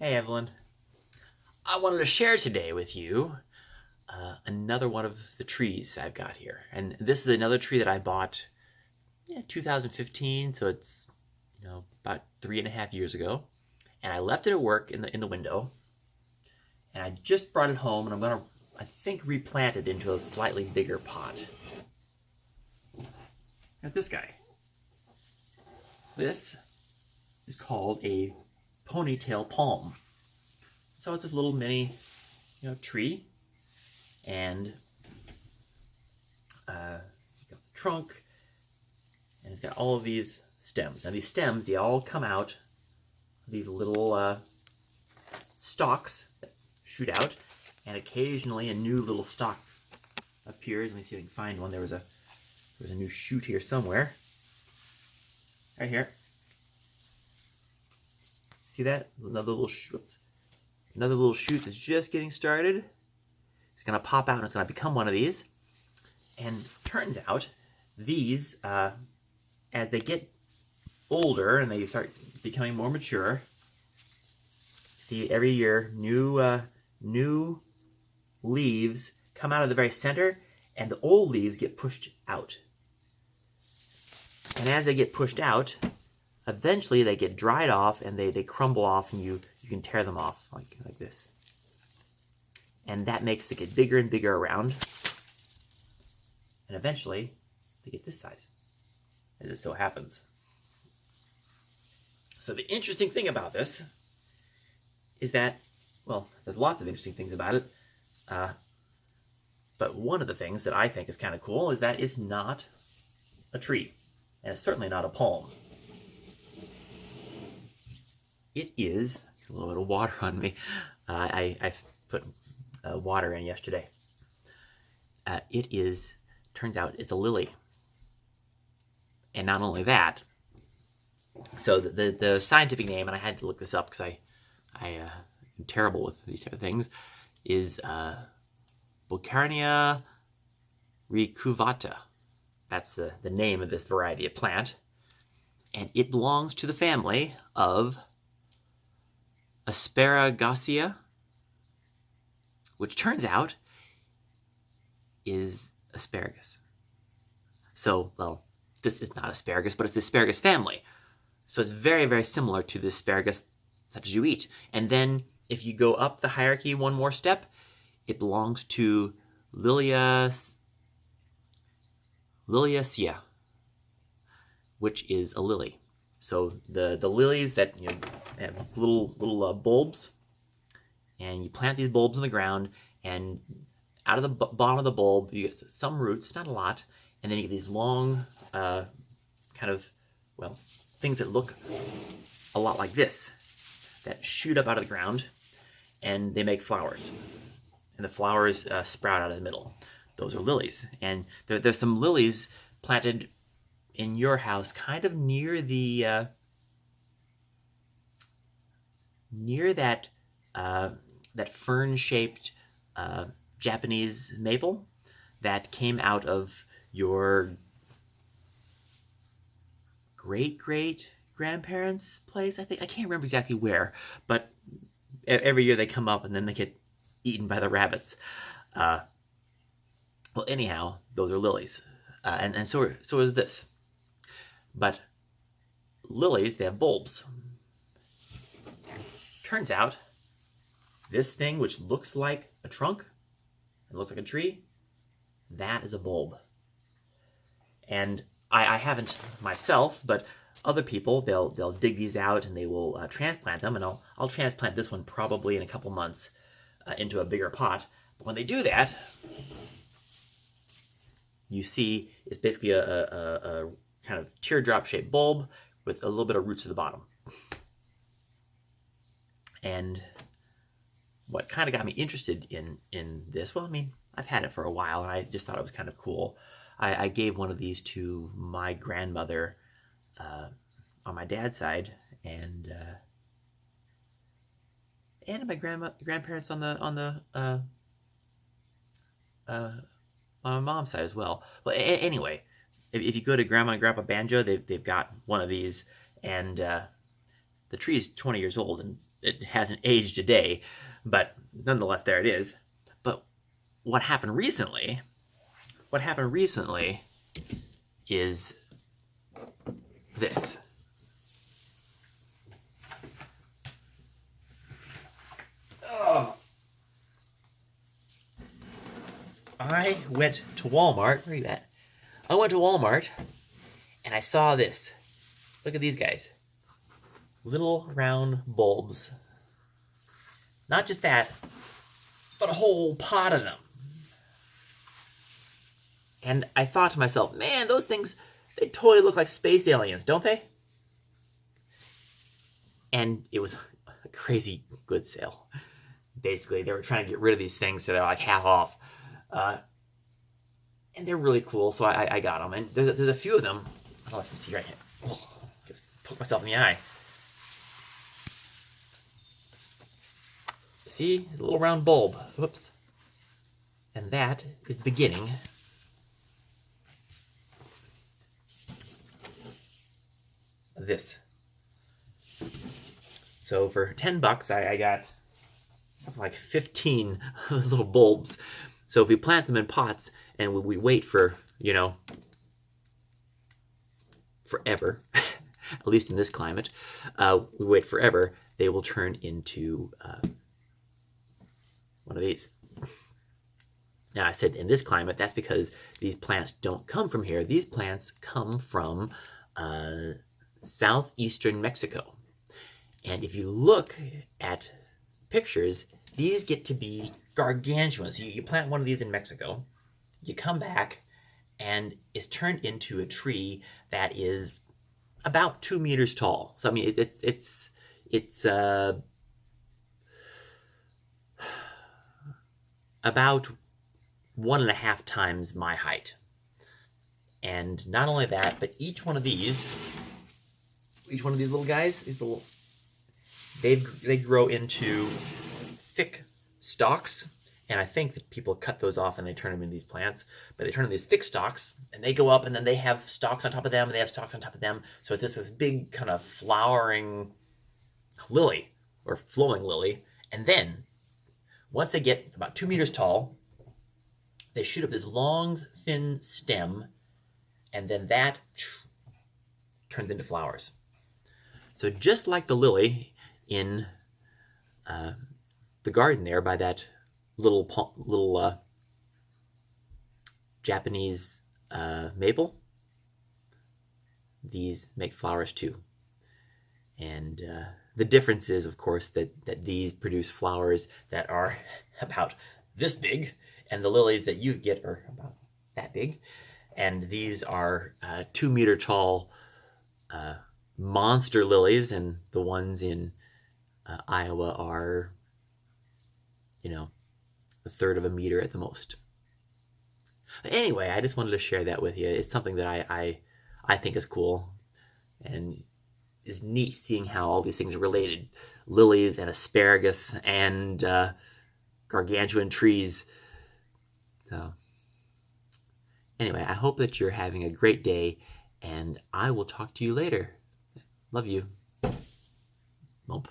Hey Evelyn, I wanted to share today with you another one of the trees I've got here. And this is another tree that I bought 2015, so it's about 3.5 years ago. And I left it at work in the window. And I just brought it home, and I'm gonna, I think, replant it into a slightly bigger pot. At this guy. This is called a Ponytail palm. So it's a little mini, tree, and you've got the trunk, and it's got all of these stems. Now these stems, they all come out these little stalks that shoot out, and occasionally a new little stalk appears. Let me see if I can find one. There was a new shoot here somewhere. Right here. See that? Another little shoot. Another little shoot that's just getting started. It's going to pop out and it's going to become one of these. And turns out, these, as they get older and they start becoming more mature, see every year new leaves come out of the very center, and the old leaves get pushed out. And as they get pushed out, eventually they get dried off and they crumble off, and you can tear them off like this. And that makes them get bigger and bigger around. And eventually they get this size, as it so happens. So the interesting thing about this is that, well, there's lots of interesting things about it. But one of the things that I think is kind of cool is that it's not a tree. And it's certainly not a palm. It is a little bit of water on me. I put water in yesterday. Turns out it's a lily. And not only that, so the scientific name, and I had to look this up because I'm terrible with these type of things, is Beaucarnea recurvata. That's the name of this variety of plant. And it belongs to the family of Asparagaceae, which turns out is asparagus. So, well, this is not asparagus, but it's the asparagus family. So it's very, very similar to the asparagus such as you eat. And then if you go up the hierarchy one more step, it belongs to Liliaceae, which is a lily. So the lilies that have little bulbs, and you plant these bulbs in the ground, and out of the bottom of the bulb you get some roots, not a lot, and then you get these long things that look a lot like this, that shoot up out of the ground, and they make flowers, and the flowers sprout out of the middle. Those are lilies. And there's some lilies planted in your house, kind of near the near that fern-shaped Japanese maple that came out of your great-great-grandparents' place. I can't remember exactly where, but every year they come up and then they get eaten by the rabbits. Well, anyhow, those are lilies, and so is this. But lilies, they have bulbs. Turns out, this thing, which looks like a trunk and looks like a tree, that is a bulb. And I haven't myself, but other people, they'll dig these out and they will transplant them. And I'll transplant this one probably in a couple months into a bigger pot. But when they do that, you see it's basically a kind of teardrop-shaped bulb with a little bit of roots at the bottom. And what kind of got me interested in this, well, I mean, I've had it for a while, and I just thought it was kind of cool. I gave one of these to my grandmother on my dad's side, and my grandparents on my mom's side as well. Well, anyway, if you go to Grandma and Grandpa Banjo, they've got one of these, and the tree is 20 years old, and it hasn't aged a day, but nonetheless, there it is. But what happened recently is this. Oh. I went to Walmart. Where are you at? I went to Walmart and I saw this. Look at these guys. Little round bulbs. Not just that, but a whole pot of them. And I thought to myself, man, those things, they totally look like space aliens, don't they? And it was a crazy good sale. Basically, they were trying to get rid of these things, so they're like half off. And they're really cool, so I got them. And there's a few of them. I don't know if you can see right here. Oh, just poke myself in the eye. See? A little round bulb. Whoops. And that is the beginning of this. So for $10, I got something like 15 of those little bulbs. So if we plant them in pots and we wait for, you know, forever, at least in this climate, we wait forever, they will turn into one of these. Now, I said in this climate, that's because these plants don't come from here. These plants come from southeastern Mexico. And if you look at pictures, these get to be gargantuan. So you plant one of these in Mexico, you come back, and it's turned into a tree that is about 2 meters tall. So I mean, it's about 1.5 times my height. And not only that, but each one of these little guys, they grow into thick stalks, and I think that people cut those off and they turn them into these plants, but they turn them into these thick stalks, and they go up, and then they have stalks on top of them, and they have stalks on top of them, so it's just this big kind of flowering lily, or flowing lily, and then, once they get about 2 meters tall, they shoot up this long, thin stem, and then that turns into flowers. So just like the lily in the garden there by that little Japanese maple, these make flowers too. And the difference is, of course, that these produce flowers that are about this big, and the lilies that you get are about that big. And these are 2 meter tall monster lilies, and the ones in Iowa are, you know, 1/3 of a meter at the most. But anyway, I just wanted to share that with you. It's something that I think is cool, and is neat seeing how all these things are related. Lilies and asparagus and gargantuan trees. So anyway, I hope that you're having a great day, and I will talk to you later. Love you. Nope.